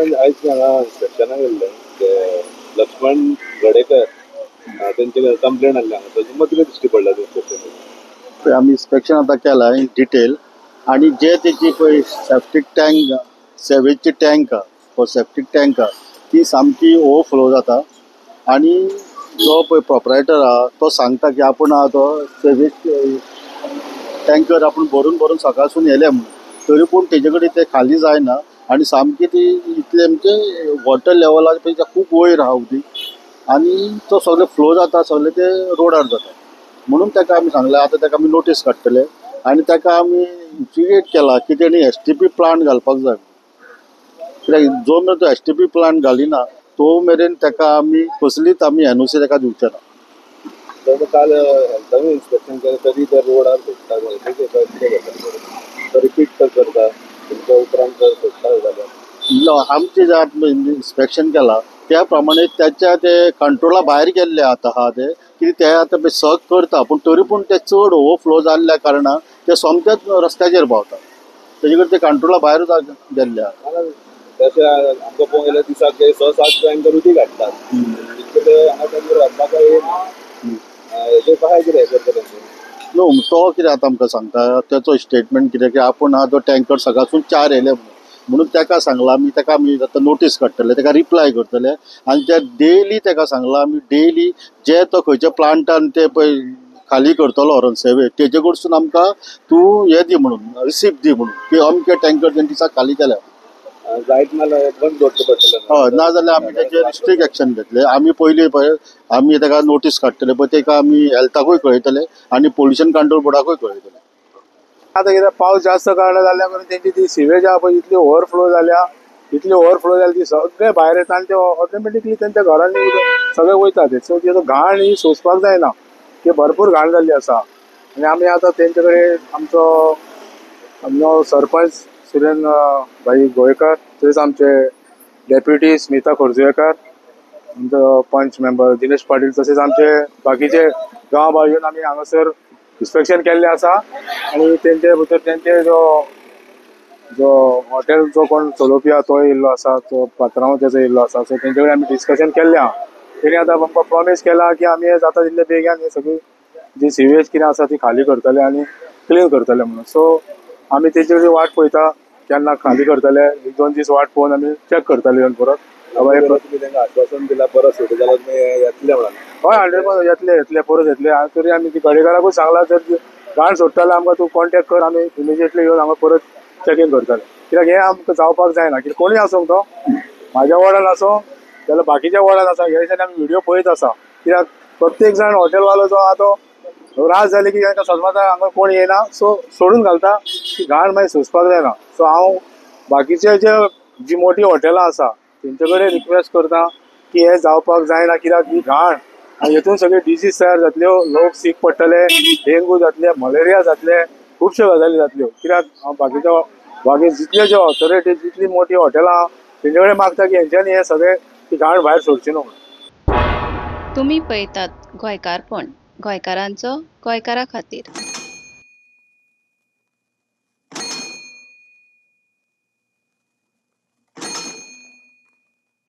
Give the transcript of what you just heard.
सरपंच आयज हांगा इन्स्पेक्शनाक गेल्ले ते लक्ष्मण गडेकर त्यांचे कंप्लेंट आसली हांगा ताजे मग कितें दिश्टी पडला इन्स्पेक्शन आम्ही इन्स्पेक्शन आता केला इन डिटेल आणि जे त्याची पळय सेप्टीक टँक सेवेची टँक फॉर सेप्टीक टँक ती सामकी ओवरफ्लो जाता आणि जो पळय प्रोपरायटर आहा तो सांगता की आपण हा तो सेवेज टँकर आपण भरून भरून सकाळसून येले म्हणून तरी पूण तेजे कडेन ते खाली जायना आणि सामकी ती इतले म्हणजे वॉटर लेवला पेक्षा खूप वयर आहा उदीक आणि तो सगळे फ्लो जाता सगळे ते रोडार जाता म्हणून ताका आमी सांगले आता ताका आमी नोटीस काडटले आणि ताका आमी इन्स्टिगेट केला की तेणी STP प्लांट घालपाक जाय कित्याक जो मेरेन तो STP प्लांट घालिना तो मेरेन ताका आमी कसलीच आमी NOC ताका दिवचे ना. काल हेल्थान इन्स्पेक्शन केलें तरी ते रोडार सोडटा रिपीट करता तुमच्या उपरांत जर सोडटा जाल्यार आमचे जे इन्स्पेक्शन केला त्या प्रमाणे त्याच्या ते कंट्रोला भायर गेल्ले आता हा ते आता सग करता पण तरी पूण ते चड ओवरफ्लो जाल्ल्या कारणान ते सोमतेच रस्त्याचेर पावता तेजे कडेन ते कंट्रोला भायर गेल्ले आहा. तशें आमकां पळोवंक गेल्यार दिसाक 6-7 टँकर उदीक हाडटात हांगा टँकर व्हरपाक हेजे कशें कितें हें करतले नो तो कितें आतां आमकां सांगता त्याचो स्टेटमेंट कितें की आपूण हा तो टँकर सकाळसून 4 येयले म्हणून ताका सांगला आमी ताका आमी आतां नोटीस काडटले ताका रिप्लाय करतले आनी ते डेली ताका सांगला आमी डेली जे तो खंयच्या प्लांटान ते पळय खाली करतलो व्हरोन सेवे तेजे कडसून आमकां तूं हे दी म्हणून रिसिप्ट दी म्हणून की अमके टँकर तें दिसाक खाली केल्या जायत नाल्यार बंद दवरचें पडटलें हय नाजाल्यार आमी तेजेर स्ट्रीक्ट एक्शन घेतले आमी पयलीं पळय आमी ताका नोटीस काडटले पळय ताका आमी हेल्थाकूय कळयतले आनी पोल्युशन कंट्रोल बोर्डाकूय कळयतले. आता कितें पावस जास्त काळा जाल्ल्या कारणान तेंची ती सिवेज आहा पळय इतली ओवरफ्लो जाल्या ती सगळे भायर येता आनी ते ऑटोमॅटिकली तेंच्या घरांनी सगळे वयता ते सो तेजो घाण ही सोंसपाक जायना की भरपूर घाण जाल्ली आसा आनी आमी आतां तेंचे कडेन आमचो सरपंच सुरेंद्र भाई गोयेकर थंयच आमचे डेप्युटी स्मिता खोर्जुयेकर आमचो पंच मेंबर दिनेश पाटील तशेंच आमचे बाकीचे गांव भाव येवन आमी हांगासर इन्स्पेक्शन केल्लें आसा आनी तेंचे भितर तेंचे जो हॉटेल जो कोण चलोवपी आहा तो येयल्लो आसा तो पात्रांव तेजो येयल्लो आसा सो तेंचे कडेन आमी डिस्कशन केल्लें आहा तेणी आतां आमकां प्रॉमीस केला की आमी जाता तितले बेगीन ही सगळी जी सिवेज कितें आसा ती खाली करतले आनी क्लीन करतले म्हणून सो आमी तेजे कडेन वाट पळयता केन्ना खाली करतले 1-2 दीस वाट पळोवन आमी चॅक करतले येवन परत तुमी तांकां आश्वासन दिलां परत सुटी जाल्यार तुमी येतले म्हणून हय 100% येतले परत येतले तरी आमी ती गडेकाराकूच सांगला जर घाण सोडटाले आमकां तूं कॉन्टेक्ट कर आमी इमिजिएटली येवन हांगा परत चॅकींग करतले कित्याक हें आमकां जावपाक जायना की कोणूय आसूं तो म्हाज्या वॉर्डान आसूं जाल्यार बाकीच्या वॉर्डान आसा हे दिसांनी आमी व्हिडियो पळयत आसा कित्याक प्रत्येक जाण हॉटेलवालो जो आहा तो रात जाली की तांकां सदमाता हांगा कोण येना सो सोडून घालता की घाण मागीर सोंसपाक जायना सो हांव बाकीचे जी मोठी हॉटेलां आसा तेंचे कडेन रिक्वेस्ट करता की हे जावपाक जायना कित्याक ही घाण आनी हेतून सगळे डिजीज तयार जातल्यो लोक सीक पडटले डेंगू जातले मलेरिया जातले खुबश्यो गजाली जातल्यो कित्याक हांव बाकी जितले ज्यो ऑथॉरिटी जितली मोठी हॉटेलां आहा तेंचे कडेन मागता की हेंच्यांनी हे सगळे ती घाण भायर सोडची न्हू. तुम्ही पळयतात गोंयकारपण गोंयकारांचो गोंयकारा खातीर.